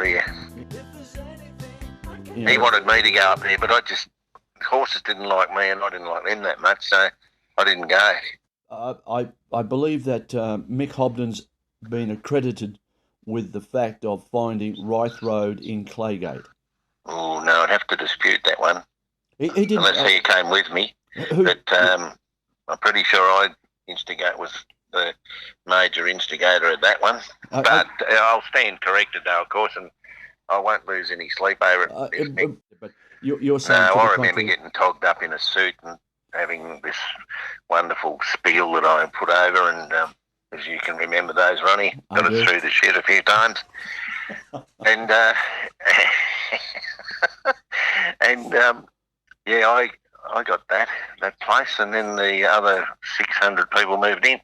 yeah. You He know, wanted me to go up there, but horses didn't like me and I didn't like them that much, so I didn't go. I believe that Mick Hobden's been accredited with the fact of finding Rythe Road in Claygate. Oh, no, I'd have to dispute that one, He didn't. unless he came with me. Who? But I'm pretty sure I was the major instigator at that one. But I'll stand corrected, though, of course, and I won't lose any sleep over it. But you're saying No, to the I remember contrary. getting togged up in a suit and having this wonderful spiel that I put over, and as you can remember those, Ronnie, got it through the shed a few times. And yeah, I got that place, and then the other 600 people moved in.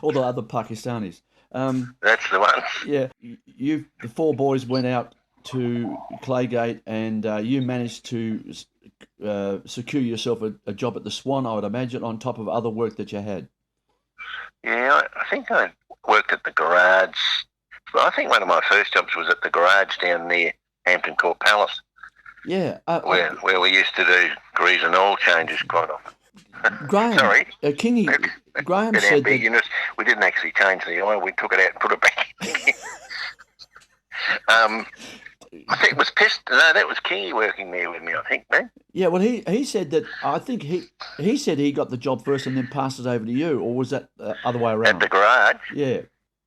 All the other Pakistanis. That's the one. Yeah, the four boys went out to Claygate, and you managed to secure yourself a job at the Swan, I would imagine, on top of other work that you had. Yeah, I think I worked at the garage. I think one of my first jobs was at the garage down near Hampton Court Palace. Yeah. Where we used to do grease and oil changes quite often. Graham, Sorry. Kingy, Graham said that... We didn't actually change the oil. We took it out and put it back in. I think it was that was Kingy working there with me, I think, man. Yeah, well, he said that, I think he said he got the job first and then passed it over to you, or was that the other way around? At the garage? Yeah.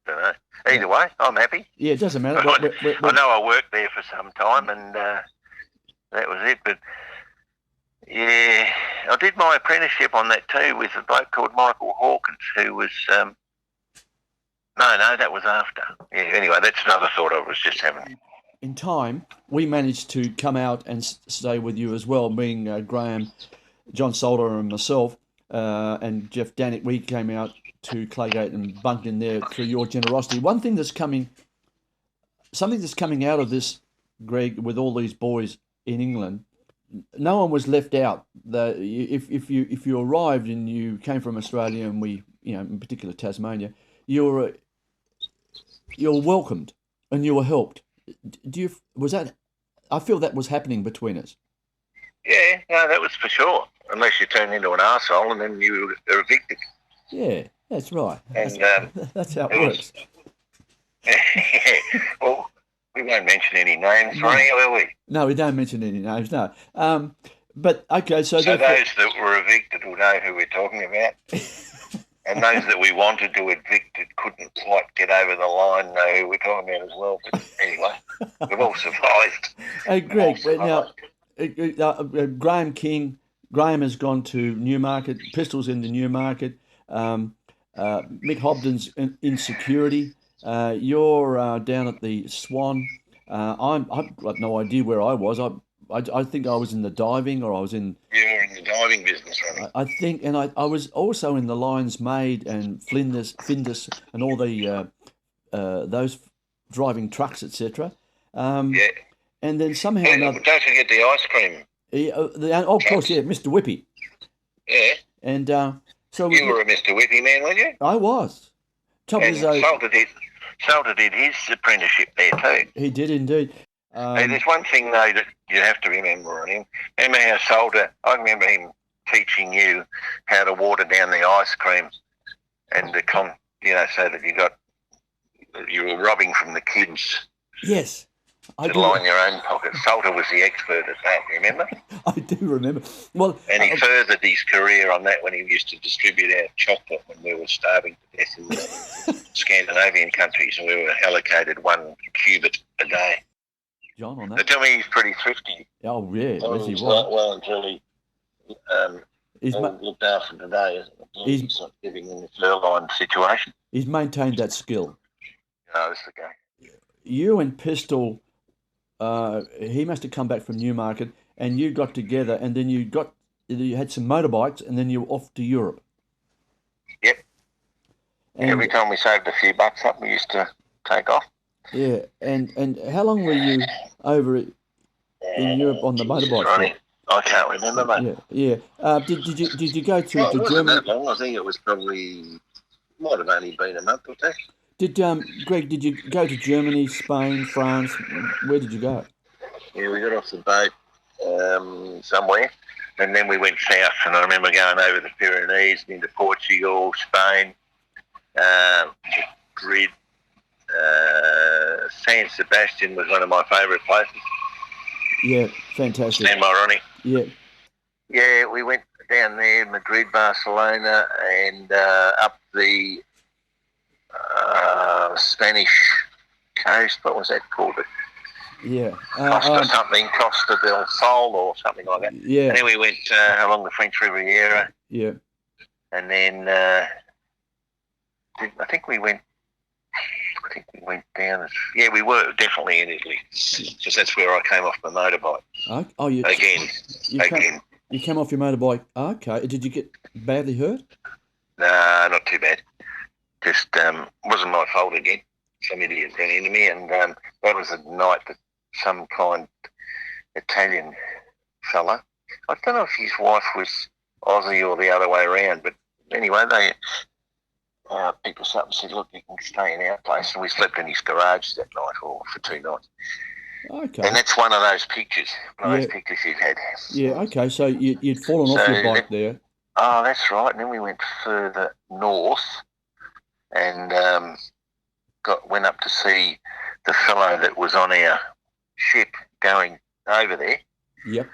Don't know. Either way, I'm happy. Yeah, it doesn't matter. I know I worked there for some time, and that was it. But yeah, I did my apprenticeship on that too with a bloke called Michael Hawkins, who was no, that was after. Yeah. Anyway, that's another thought I was just having. In time, we managed to come out and stay with you as well, being Graham, John Solder, and myself, and Jeff Danick. We came out to Claygate and bunked in there through your generosity. Something that's coming out of this, Greg, with all these boys in England, no one was left out. If you arrived and you came from Australia, and we, in particular Tasmania, you're welcomed and you were helped. I feel that was happening between us. Yeah, no, that was for sure. Unless you turned into an arsehole and then you were evicted. Yeah, that's right. And that's how it works. Well, we won't mention any names, Ronnie, will we? No, we don't mention any names, no. But, okay, so those that were evicted will know who we're talking about. And those that we wanted to evict couldn't quite get over the line, know who we're talking about as well. But anyway, we've all survived. Hey, Greg, now, Graham has gone to Newmarket, Pistols in the Newmarket, Mick Hobden's in security, you're down at the Swan. I've got no idea where I was. I think I was in the diving, or I was in... You were in the diving business, right? I think, and I was also in the Lions Maid and Flinders, and all the those driving trucks, etc. Yeah. And then somehow another... Don't forget the ice cream. Of course, yeah, Mr. Whippy. Yeah. And so... You were a Mr. Whippy man, weren't you? I was. And Salter did his apprenticeship there too. He did indeed. Hey, there's one thing, though, that you have to remember on him. Remember how Salter, I remember him teaching you how to water down the ice cream and so that you were robbing from the kids. Yes. To line your own pocket. Salter was the expert at that, remember? I do remember. Well, and he furthered his career on that when he used to distribute our chocolate when we were starving to death in the Scandinavian countries, and we were allocated 1 cubit a day. John, on that. They tell me he's pretty thrifty. Oh, yeah. Yes, he was. Well, until he looked after today. He's not living in this airline situation. He's maintained that skill. No, that's the guy. You and Pistol, he must have come back from Newmarket, and you got together, and then you had some motorbikes, and then you were off to Europe. Yep. And every time we saved a few bucks up, we used to take off. Yeah, and how long were you over in Europe on the motorbike? Ronnie, I can't remember, mate. Yeah. Did you go to Germany? It wasn't that long. I think it was might have only been a month or two. Did Greg? Did you go to Germany, Spain, France? Where did you go? Yeah, we got off the boat somewhere, and then we went south. And I remember going over the Pyrenees and into Portugal, Spain, Madrid. San Sebastian was one of my favourite places. Yeah, fantastic. San Moroni. Yeah, Yeah, we went down there, Madrid, Barcelona, and up the Spanish coast. What was that called? yeah, Costa something, Costa del Sol or something like that. yeah, And then we went along the French Riviera, yeah. and then I think we went down. Yeah, we were definitely in Italy, because that's where I came off my motorbike Oh, again. you came off your motorbike. Okay. Did you get badly hurt? Nah, not too bad. Just wasn't my fault again. Some idiot ran into me, and that was a night that some kind Italian fella. I don't know if his wife was Aussie or the other way around, but anyway, they picked us up and said, "Look, you can stay in our place," and we slept in his garage that night, or for 2 nights. Okay. And that's one of those pictures, those pictures you've had. Yeah. Okay. So you'd fallen off your bike there. Oh, that's right. And then we went further north, and went up to see the fellow that was on our ship going over there. Yep.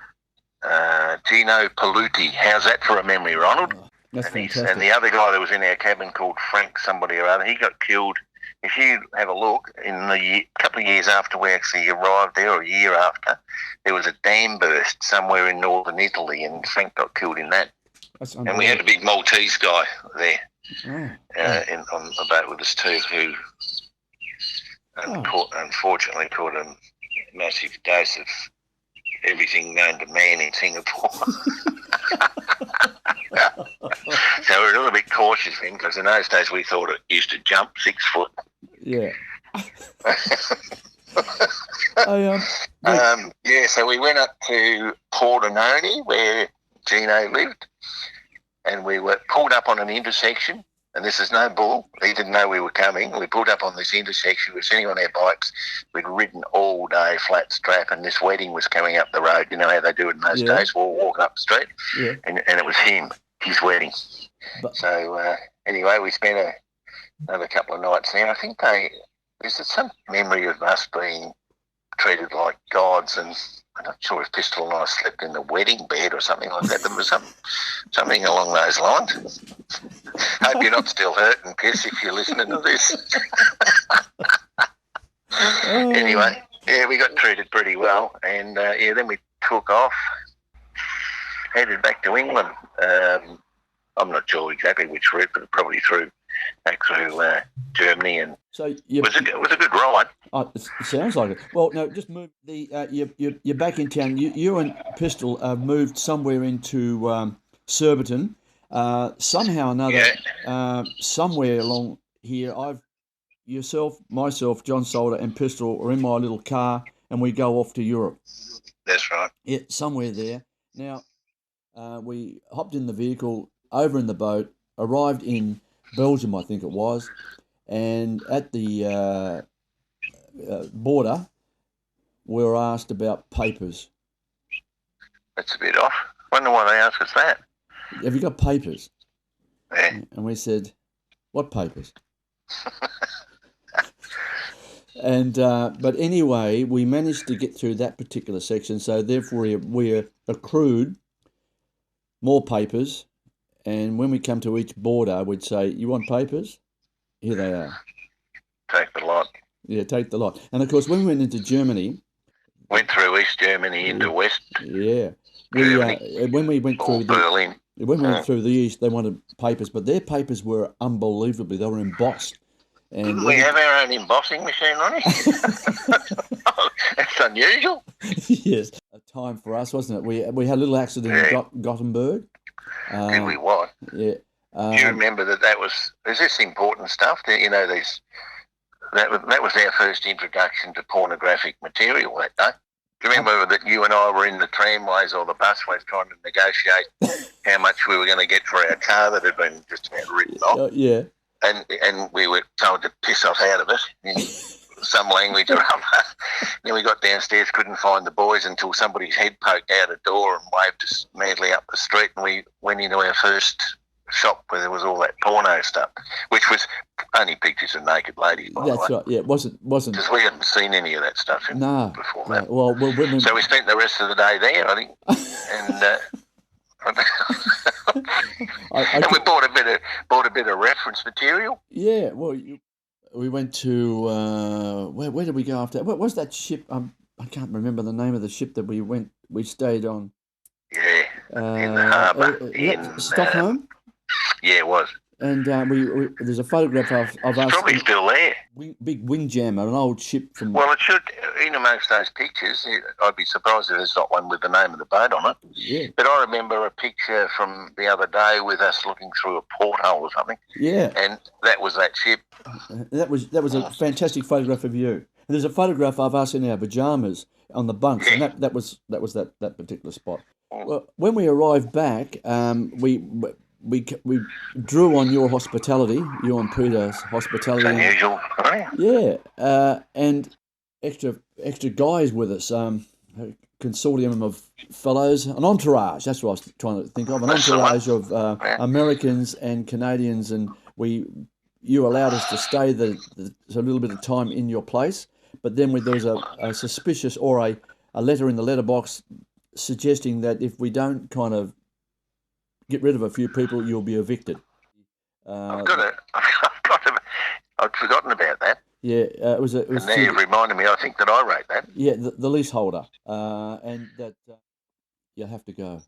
Gino Paluti. How's that for a memory, Ronald? Oh, that's and fantastic. And the other guy that was in our cabin called Frank somebody or other, he got killed. If you have a look, in the couple of years after we actually arrived there, or a year after, there was a dam burst somewhere in northern Italy, and Frank got killed in that. That's and we had a big Maltese guy there Oh. on the boat with us too, who unfortunately caught a massive dose of everything known to man in Singapore. So we're a little bit cautious then, because in those days we thought it used to jump 6 foot. Yeah. So we went up to Pordenone, where Gino lived, and we were pulled up on an intersection, and this is no bull. He didn't know we were coming. We pulled up on this intersection. We were sitting on our bikes. We'd ridden all day flat strap, and this wedding was coming up the road. You know how they do it in those days? We're all walking up the street, and it was his wedding. So anyway, we spent another couple of nights there. I think there's some memory of us being treated like gods, and I'm not sure if Pistol and I slept in the wedding bed or something like that. There was something along those lines. Hope you're not still hurting, Piss, if you're listening to this. Anyway, yeah, we got treated pretty well, and then we took off, headed back to England. I'm not sure exactly which route, but probably back through Germany, and so it was a good ride. Oh, it sounds like it. Well, no, just move you're back in town. You and Pistol moved somewhere into Surbiton. Somehow or another, somewhere along here, myself, John Solder, and Pistol are in my little car, and we go off to Europe. That's right. Yeah, somewhere there. Now, we hopped in the vehicle, over in the boat, arrived in Belgium, I think it was, and at the border, we were asked about papers. That's a bit off. Wonder why they asked us that. Have you got papers? Yeah. And we said, what papers? And but anyway, we managed to get through that particular section, so therefore we accrued more papers, and when we come to each border, we'd say, you want papers? Here they are. Take the lot. Yeah, take the lot. And of course, when we went into Germany... Went through East Germany into West. Yeah. When we went through Berlin. When we went through the East, they wanted papers, but their papers were unbelievably, they were embossed. And didn't we have our own embossing machine, Ronnie? Oh, that's unusual. Yes. A time for us, wasn't it? We had a little accident in Gothenburg. Did we what? Yeah. Do you remember that was this important stuff? You know, that was our first introduction to pornographic material that day. Do you remember that you and I were in the tramways or the busways trying to negotiate how much we were going to get for our car that had been just about written off? Yeah. and we were told to piss off out of it in some language or other. Then we got downstairs, couldn't find the boys until somebody's head poked out a door and waved us madly up the street, and we went into our first shop where there was all that porno stuff, which was only pictures of naked ladies, by the way. That's right. Yeah, it wasn't. Because we hadn't seen any of that stuff before that. Well, women. So we spent the rest of the day there, I think, and and we bought a bit of reference material. Yeah, well, we went to where did we go after? What was that ship? I can't remember the name of the ship that we stayed on. Yeah, in the harbour in Stockholm. Yeah, it was. And we there's a photograph of us. It's probably still there. Big windjammer, an old ship from. Well, it should. In amongst those pictures, I'd be surprised if there's not one with the name of the boat on it. Yeah. But I remember a picture from the other day with us looking through a porthole or something. Yeah. And that was that ship. That was a fantastic photograph of you. And there's a photograph of us in our pajamas on the bunks, and that was that particular spot. Well, when we arrived back, we drew on your hospitality, you and Peter's hospitality. Unusual, right? Yeah, and extra guys with us, a consortium of fellows, an entourage. That's what I was trying to think of, an entourage of Americans and Canadians, and you allowed us to stay a little bit of time in your place, but then there was a suspicious or a letter in the letterbox suggesting that if we don't kind of get rid of a few people, you'll be evicted. I'd forgotten about that. Yeah, it was. And now you've reminded me. I think that I wrote that. Yeah, the leaseholder, and that you have to go.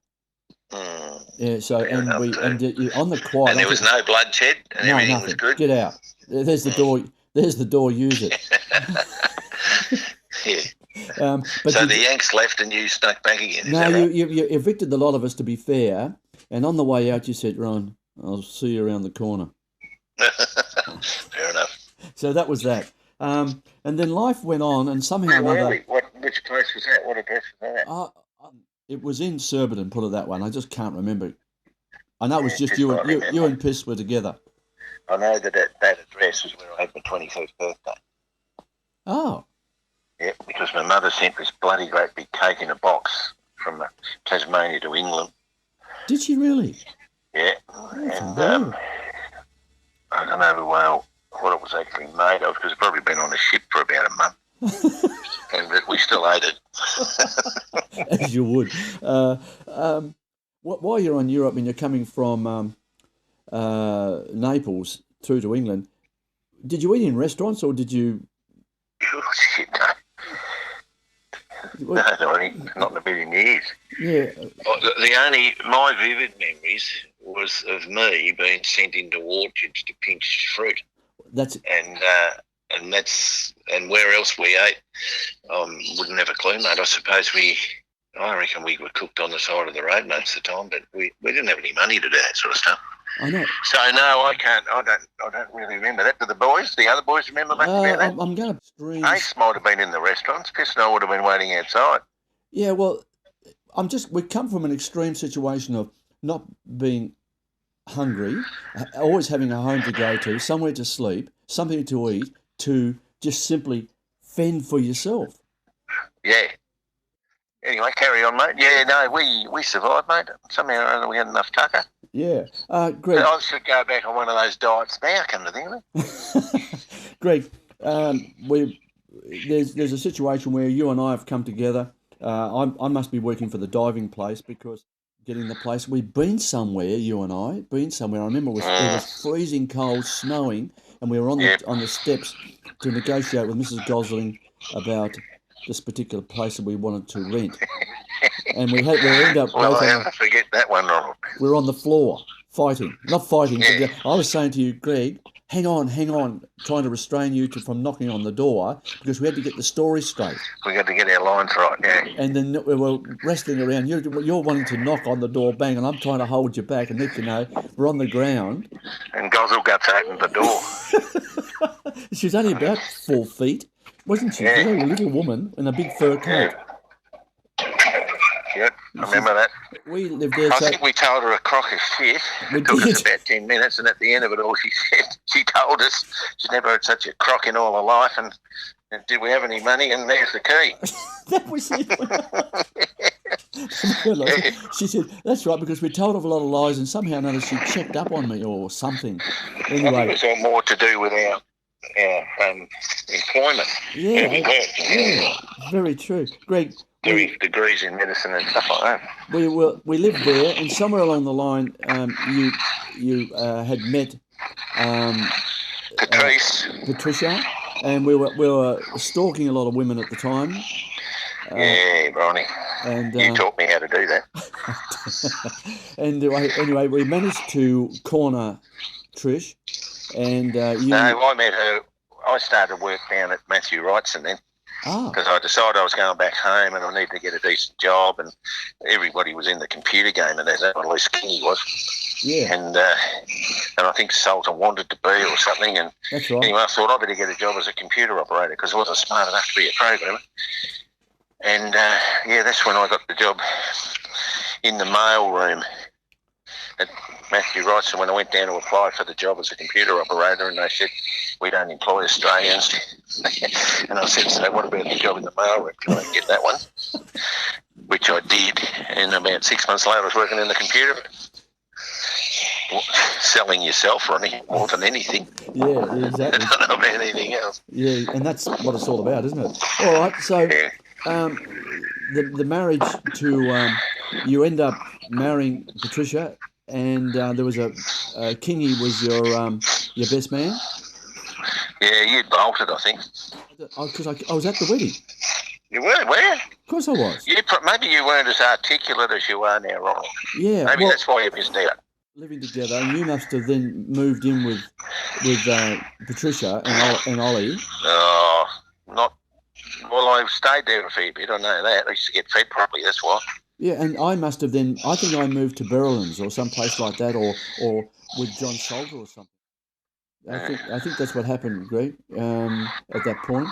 Yeah. So on the quiet. And there was no bloodshed, and everything was good. Get out. There's the door. There's the door. Use it. Yeah. But so the Yanks left and you snuck back again. No, you evicted a lot of us, to be fair. And on the way out, you said, "Ron, I'll see you around the corner." Fair enough. So that was that. And then life went on, and somehow or another. Which place was that? What address was that? It was in Surbiton, put it that way. And I just can't remember. I know it was just you and Piss were together. I know that address was where I had my 21st birthday. Oh. Yeah, because my mother sent this bloody great big cake in a box from Tasmania to England. Did she really? Yeah, and I don't know what it was actually made of, because it's probably been on a ship for about a month, and we still ate it. As you would. While you're on Europe and you're coming from Naples through to England, did you eat in restaurants or did you? Oh, shit, no. No, not in a million years. Yeah. My vivid memories was of me being sent into orchards to pinch fruit. And where else we ate, wouldn't have a clue, mate. I reckon we were cooked on the side of the road most of the time, but we didn't have any money to do that sort of stuff. I know. So no, I can't. I don't really remember that. Do the other boys remember much about that? I'm going to stream. Ace might have been in the restaurants. Piss and I would have been waiting outside. Yeah, well, we come from an extreme situation of not being hungry, always having a home to go to, somewhere to sleep, something to eat, to just simply fend for yourself. Yeah. Anyway, carry on, mate. Yeah, no, we survived, mate. Somehow or other we had enough tucker. Yeah. Greg. I should go back on one of those diets now, come to think of it. Greg, there's a situation where you and I have come together. I must be working for the diving place because getting the place. We've been somewhere, you and I, I remember it was freezing cold, snowing, and we were on the steps to negotiate with Mrs. Gosling about this particular place that we wanted to rent. And we ended up Well, I never forget that one, Ronald. We're on the floor, fighting. Not fighting. Yeah. I was saying to you, Greg, hang on, trying to restrain you from knocking on the door because we had to get the story straight. We got to get our lines right, yeah. And then we were wrestling around. You're wanting to knock on the door, bang, and I'm trying to hold you back. And next you know, we're on the ground. And Gozzleguts opened the door. She was only about 4 feet, wasn't she? Yeah. She was a little woman in a big fur coat. Yep. I remember that. We lived there. I So think we told her a crock of shit. we It took us did. about 10 minutes, and at the end of it all, she told us she's never had such a crock in all her life, and did we have any money? And there's the key. That was it. She said, that's right, because we told her a lot of lies, and somehow or another she checked up on me or something. I think it Anyway, was all more to do with our employment. yeah, Where we worked, yeah, very true. Greg, doing degrees in medicine and stuff like that. we lived there, and somewhere along the line, you had met Patrice. Patricia, and we were stalking a lot of women at the time. Yeah, Ronnie. And You taught me how to do that. and anyway, we managed to corner Trish, and you. No, I met her. I started work down at Matthew Wrightson then, because I decided I was going back home and I needed to get a decent job, and everybody was in the computer game, and that's how loose Kingy was. Yeah. And I think Sultan wanted to be or something, and That's right. anyway, I thought I better get a job as a computer operator because I wasn't smart enough to be a programmer. And that's when I got the job in the mail room at Matthew Wrightson when I went down to apply for the job as a computer operator, and they said, we don't employ Australians. And I said, so what about the job in the mail room? Can I get that one? Which I did, and about 6 months later I was working in the computer. Selling yourself, Ronnie, more than anything. Yeah, exactly. I don't know about anything else. Yeah, and that's what it's all about, isn't it? All right, so Yeah. the marriage to you end up marrying Patricia, and there was Kingy was your best man. Yeah, you bolted, I think. Because I was at the wedding. You were, where? Of course I was. Maybe you weren't as articulate as you are now, Ronnie. Yeah. Maybe well, that's why you missed out. living together, and you must have then moved in with Patricia and Ollie. Oh, not. Well, I stayed there a fair bit. I know that. I used to get fed properly. That's why. Yeah, and I must have then. I think I moved to Berlin's or some place like that, or with John Salter or something. I think that's what happened, Greg. At that point,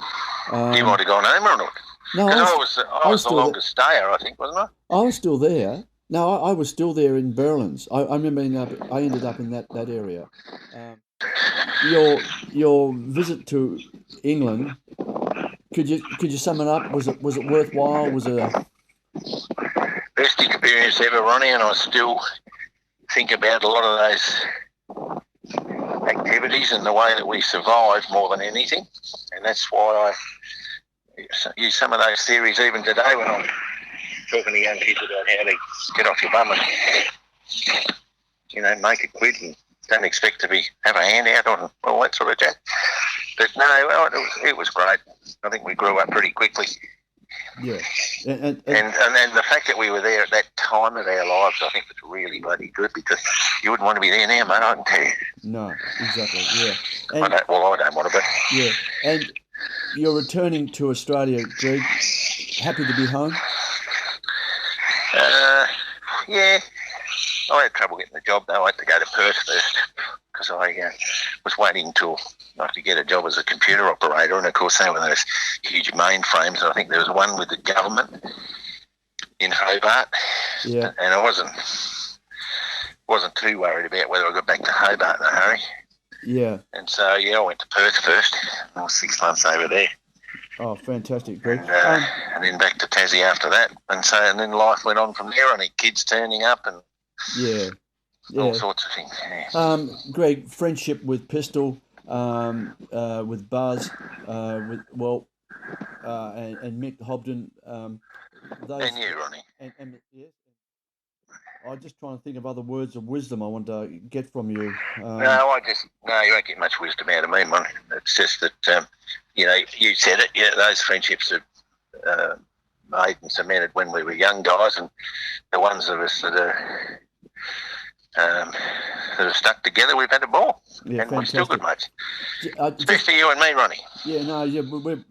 You might have gone home or not. no, Because I was the still there. longest stayer, I think, wasn't I? I was still there. No, I was still there in Berlin's. I remember I ended up in that area. Your visit to England. Could you sum it up? Was it worthwhile? Was it a Best experience ever, Ronnie, and I still think about a lot of those activities and the way that we survived more than anything. And that's why I use some of those theories even today when I'm talking to young kids about how to get off your bum and, make a quid and don't expect to have a handout on all that sort of jazz. But no, it was great. I think we grew up pretty quickly. yeah? And the fact that we were there at that time of our lives, I think, was really bloody good because you wouldn't want to be there now, mate. I can tell you. No, exactly. Yeah. I don't want to, but Yeah, and you're returning to Australia, Greg. Happy to be home. yeah. I had trouble getting the job though. I had to go to Perth first because I was waiting until I could get a job as a computer operator, and of course they were those huge mainframes. I think there was one with the government in Hobart, Yeah. and I wasn't too worried about whether I got back to Hobart in a hurry. Yeah. And so I went to Perth first. I was 6 months over there, Oh, fantastic, Greg. and then back to Tassie after that. And then life went on from there. I had kids turning up and Yeah. all sorts of things. Yeah. Greg, friendship with Pistol, with Buzz, and Mick Hobden. Those And you, Ronnie. and yes. I'm just trying to think of other words of wisdom I want to get from you. No, you won't get much wisdom out of me, man. It's just that, you said it. Yeah, those friendships are made and cemented when we were young guys, and the ones of us that are stuck together, we've had a ball, Yeah, and we're still good mates. Just, Especially you and me, Ronnie. yeah, no, yeah,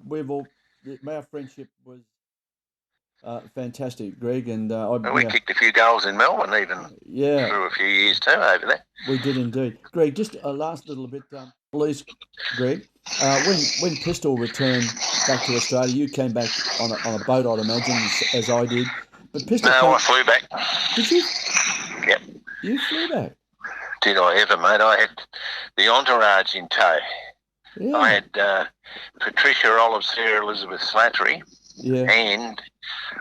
we've all our friendship was fantastic, Greg, and We kicked a few goals in Melbourne, even through a few years too over there. We did indeed, Greg. Just a last little bit, please, Greg. When Pistol returned back to Australia, you came back on a boat, I'd imagine, as I did. But Pistol No, I Pete, flew back. did you? Yep. You flew back? Did I ever, mate? I had the entourage in tow. Yeah. I had Patricia Olive, Sarah Elizabeth Slattery, Yeah. and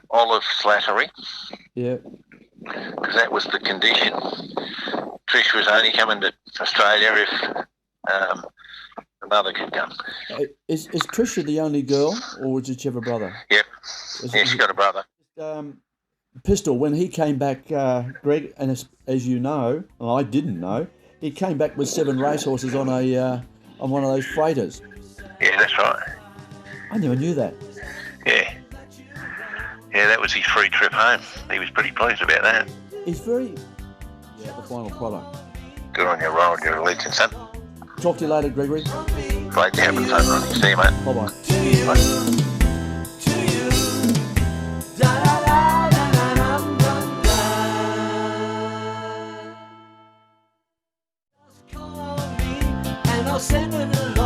Olive Slattery, Yeah. because that was the condition. Trish was only coming to Australia if the mother could come. Is Tricia the only girl, or did she have a brother? Yep. Is Yeah, she's got a brother. Pistol, when he came back, Greg, and as you know, and I didn't know, he came back with 7 racehorses on one of those freighters. Yeah, that's right. I never knew that. Yeah. Yeah, that was his free trip home. He was pretty pleased about that. He's very... Yeah, the final product. Good on you, Ronald. You're a legend, son. Talk to you later, Gregory. Great to have you, son, Ronnie. See you, mate. Bye-bye. Bye. Send it along.